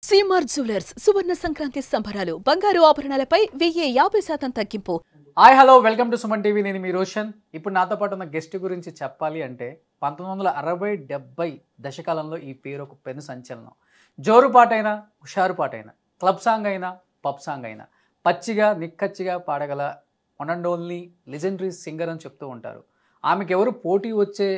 CMR jewellers సువర్ణ సంక్రాంతి సంబరాలు బంగారు ఆభరణాలపై 1050% తగ్గింపు. Hi hello welcome to Suman TV. నేను మీ రోషన్. ఇప్పుడు నాతో పాటు ఉన్న గెస్ట్ గురించి చెప్పాలి అంటే 1960-70 దశకాలంలో ఈ పేరు ఒక పెను సంచలనం. జోరు పాటైనా హుషారు పాటైనా క్లబ్ సాంగ్ అయినా పబ్ సాంగ్ అయినా పచ్చిగా నిక్కచ్చిగా పాడగల one and only legendary singer అని చెప్తూ ఉంటారు. ఆమెకు ఎవరు పోటీ వచ్చే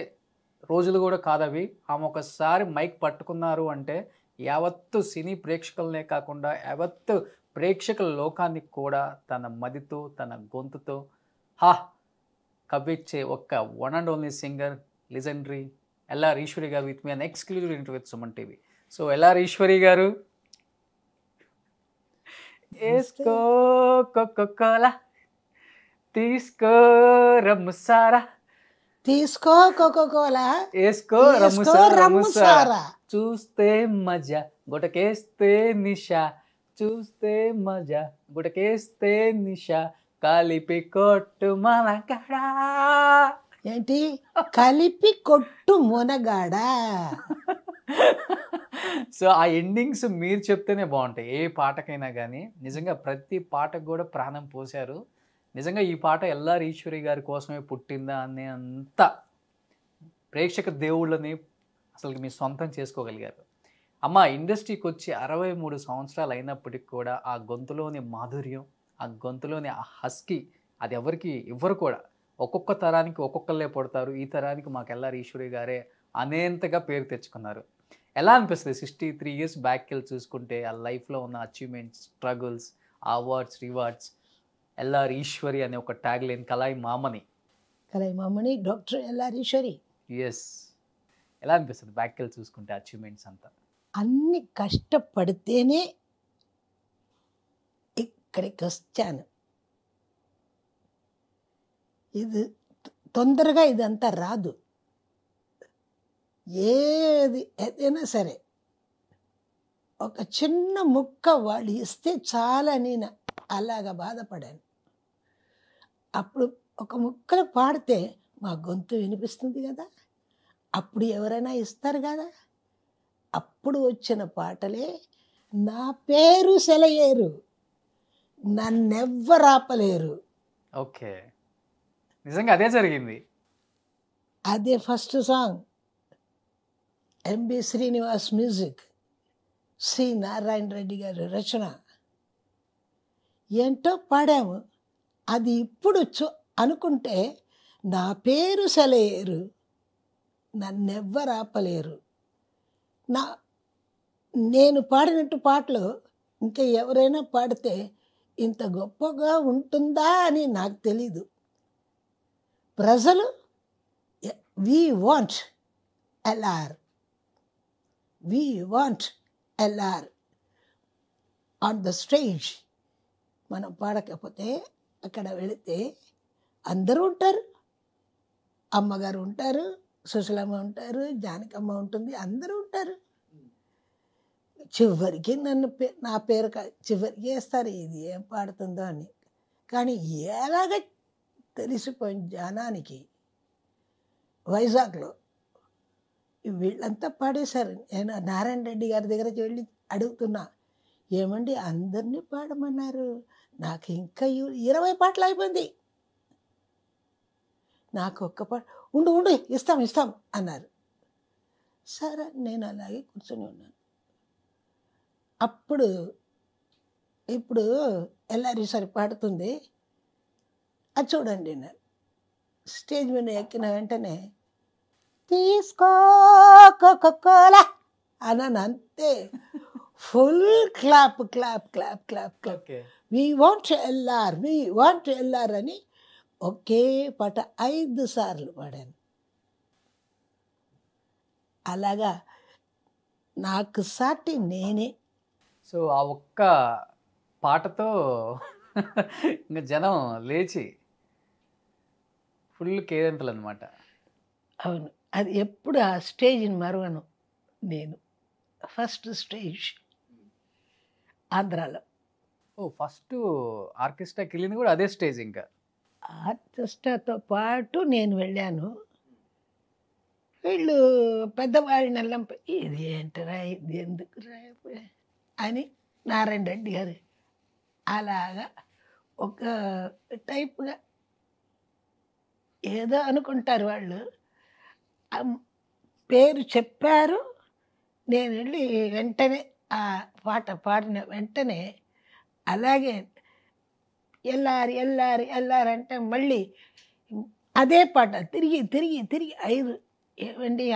రోజులు కూడా కాదవి. ఆమె ఒకసారి మైక్ పట్టుకున్నారు అంటే యావత్తు సినీ ప్రేక్షకులనే కాకుండా యావత్తు ప్రేక్షకుల లోకాన్ని కూడా తన మదితో తన గొంతుతో కవ్విచ్చే ఒక్క one and only singer legendary LR Eswari గారు with me an exclusive interview with Suman TV. So LR Eswari గారు, ఏస్కో కోకోకోలా తీసుకో రమ్ముసారా, తీసుకో కోకోకోలా ఏస్కో రమ్ముసారా, చూస్తే మజా గుటకేస్తే నిషా, చూస్తే మజా గుటకేస్తే నిషా, కలిపి కొట్టు మనగడా. ఏంటి కలిపి కొట్టు మునగాడా? సో ఆ ఎండింగ్స్ మీరు చెప్తేనే బాగుంటాయి ఏ పాటకైనా కానీ. నిజంగా ప్రతి పాటకు కూడా ప్రాణం పోశారు. నిజంగా ఈ పాట ఎల్ఆర్ ఈశ్వరి గారి కోసమే పుట్టిందా అనే అంత ప్రేక్షక దేవుళ్ళని అసలు మీ సొంతం చేసుకోగలిగారు. అమ్మ ఇండస్ట్రీకి వచ్చి 63 సంవత్సరాలు అయినప్పటికి కూడా ఆ గొంతులోని మాధుర్యం, ఆ గొంతులోని ఆ హస్కీ అది ఎవరికి ఇవ్వరు కూడా. ఒక్కొక్క తరానికి ఒక్కొక్కళ్ళే పడతారు. ఈ తరానికి మాకు ఎల్ఆర్ ఈశ్వరి గారే అనేంతగా పేరు తెచ్చుకున్నారు. ఎలా అనిపిస్తుంది 63 ఇయర్స్ బ్యాక్ వెళ్ళి చూసుకుంటే ఆ లైఫ్లో ఉన్న achievements, struggles, awards, rewards, LR Eswari అనే ఒక ట్యాగ్ లైన్ కలాయి మామని. కలై మామని డాక్టర్ ఎల్ఆర్ ఈశ్వరి. ఎస్, ఎలా అనిపిస్తుంది బ్యాక్ వెళ్ళి చూసుకుంటే అచీవ్మెంట్స్ అంతా? అన్ని కష్టపడితేనే ఇక్కడికి వచ్చాను. ఇది తొందరగా ఇదంతా రాదు. ఏదైనా సరే ఒక చిన్న ముక్క వాళ్ళు ఇస్తే చాలా నేను అలాగా బాధపడాను. అప్పుడు ఒక ముక్కలు పాడితే మా గొంతు వినిపిస్తుంది కదా, అప్పుడు ఎవరైనా ఇస్తారు కదా. అప్పుడు వచ్చిన పాటలే నా పేరు సెలయేరు, నన్నెవ్వరు ఆపలేరు. ఓకే, నిజంగా అదే జరిగింది. అదే first song. MB Srinivas music, C Narayana Reddy గారి రచన. ఏంటో పాడాము. అది ఇప్పుడు అనుకుంటే నా పేరు సెలయేరు, నన్నెవ్వరు ఆపలేరు. నేను పాడినట్టు పాటలు ఇంకా ఎవరైనా పాడితే ఇంత గొప్పగా ఉంటుందా అని నాకు తెలీదు. ప్రజలు we want LR, we want LR on the stage. మనం పాడకపోతే అక్కడ వెళితే అందరూ ఉంటారు. అమ్మగారు ఉంటారు, సుశీలమ్మ ఉంటారు, జానకమ్మ ఉంటుంది, అందరూ ఉంటారు. చివరికి నా పేరు చివరికి వేస్తారు ఇది ఏం పాడుతుందో అని. కానీ ఎలాగ తెలిసిపోయింది జనానికి. వైజాగ్లో వీళ్ళంతా పాడేశారు. నేను నారాయణ రెడ్డి గారి దగ్గరికి వెళ్ళి అడుగుతున్నా, ఏమండి అందరినీ పాడమన్నారు, నాకు ఇంకా 20 పాటలు అయిపోయింది, నాకు ఒక్క పాట ఉండు ఇస్తాం అన్నారు. సరే నేను అలాగే కూర్చొని ఉన్నాను. ఇప్పుడు ఎల్ఆర్ ఈశ్వరి పాడుతుంది, అది చూడండి. నేను స్టేజ్ మీద ఎక్కిన వెంటనే తీసుకో కోకోకోలా అన్నాను, అంతే. Full clap clap clap clap clap. We want LR అని ఒకే పాట 5 సార్లు పాడాను. అలాగా నాకు సాటి నేనే. సో ఆ ఒక్క పాటతో ఇంకా జనం లేచి ఫుల్ కేరింతలు అనమాట. అవును, అది ఎప్పుడు ఆ స్టేజ్ని మరవను నేను. ఫస్ట్ స్టేజ్ ఆంధ్రాలో. ఫస్ట్ ఆర్కెస్ట్రాకి వెళ్ళింది కూడా అదే స్టేజ్. ఇంకా ఆర్కెస్ట్రాతో పాటు నేను వెళ్ళాను. వీళ్ళు పెద్దవాళ్ళని ఇది ఏంటరా, ఇది ఎందుకురా అని నారాయణ రెడ్డి గారు అలాగా ఒక టైప్గా ఏదో అనుకుంటారు వాళ్ళు. పేరు చెప్పారు, నేను వెళ్ళి వెంటనే ఆ పాట పాడిన వెంటనే అలాగే ఎల్లారి ఎల్లారి ఎల్లారి అంటే మళ్ళీ అదే పాట తిరిగి తిరిగి తిరిగి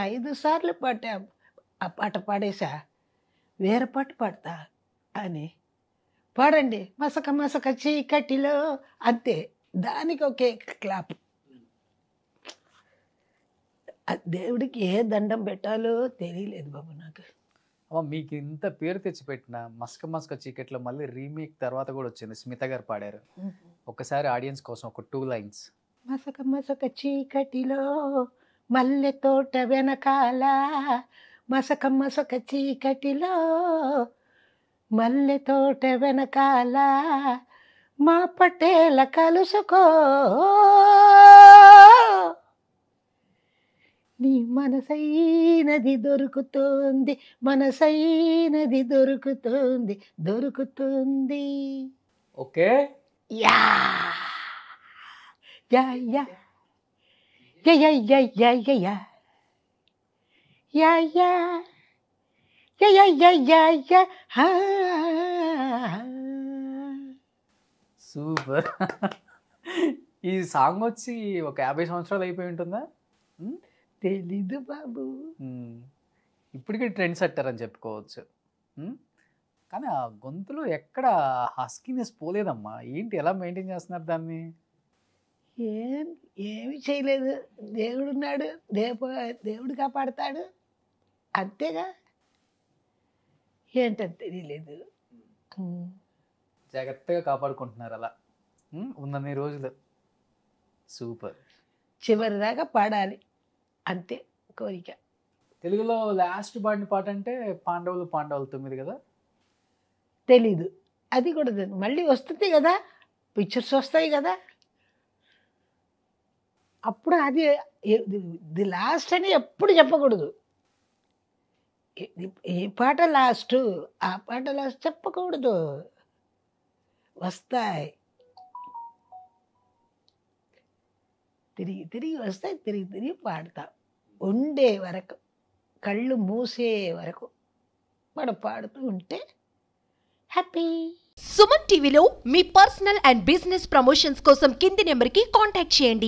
5 సార్లు పాడా. ఆ పాట పాడేసా, వేరే పాట పాడతా అని పాడండి మసక మసక చీకటిలో అంతే, దానికి ఒకే క్లాప్. దేవుడికి ఏ దండం పెట్టాలో తెలియలేదు బాబు నాకు. అమ్మ మీకు ఇంత పేరు తెచ్చిపెట్టిన మస్క మస్క చీకట్లో మళ్ళీ రీమేక్ తర్వాత కూడా వచ్చింది, స్మిత గారు పాడారు. ఒకసారి ఆడియన్స్ కోసం ఒక 2 lines. మసక మసక చీకటిలో మల్లె తోట వెనకాల, మసక మసక చీకటిలో మల్లె తోట వెనకాల, మా పటేల కలుసుకో, నీ మనసైనది దొరుకుతోంది, మనసైనది దొరుకుతోంది, దొరుకుతుంది. Okay, yeah yeah yeah yeah yeah yeah yeah yeah yeah yeah yeah yeah yeah yeah yeah హా. సూపర్. ఈ సాంగ్ వచ్చి ఒక 50 సంవత్సరాలు అయిపోయి ఉంటుందా? తెలీదు బాబు. ఇప్పటికీ ట్రెండ్ సెట్టర్ అని చెప్పుకోవచ్చు. కానీ ఆ గొంతులో ఎక్కడ హస్కీనెస్ పోలేదమ్మా. ఏంటి, ఎలా మెయింటైన్ చేస్తున్నారు దాన్ని? ఏమి చేయలేదు, దేవుడున్నాడు, దేవుడు కాపాడుతాడు అంతేగా, ఏంటని తెలియలేదు. జాగ్రత్తగా కాపాడుకుంటున్నారు అలా ఉన్నన్ని రోజులు. సూపర్. చివరి దాకా పాడాలి అంతే కోరిక. తెలుగులో లాస్ట్ పాడిన పాట అంటే పాండవులు 9 కదా? తెలీదు, అది కూడా మళ్ళీ వస్తుంది కదా, పిక్చర్స్ వస్తాయి కదా, అప్పుడు అది ది లాస్ట్ అని ఎప్పుడు చెప్పకూడదు. ఈ పాట లాస్ట్, ఆ పాట లాస్ట్ చెప్పకూడదు, వస్తాయి తిరిగి తిరిగి వస్తాయి, తిరిగి తిరిగి పాడతాం. ఉండే వరకు, కళ్ళు మూసే వరకు మనం పాడుతూ ఉంటే హ్యాపీ. సుమన్ టీవీలో మీ పర్సనల్ అండ్ బిజినెస్ ప్రమోషన్స్ కోసం కింది నెంబర్కి కాంటాక్ట్ చేయండి.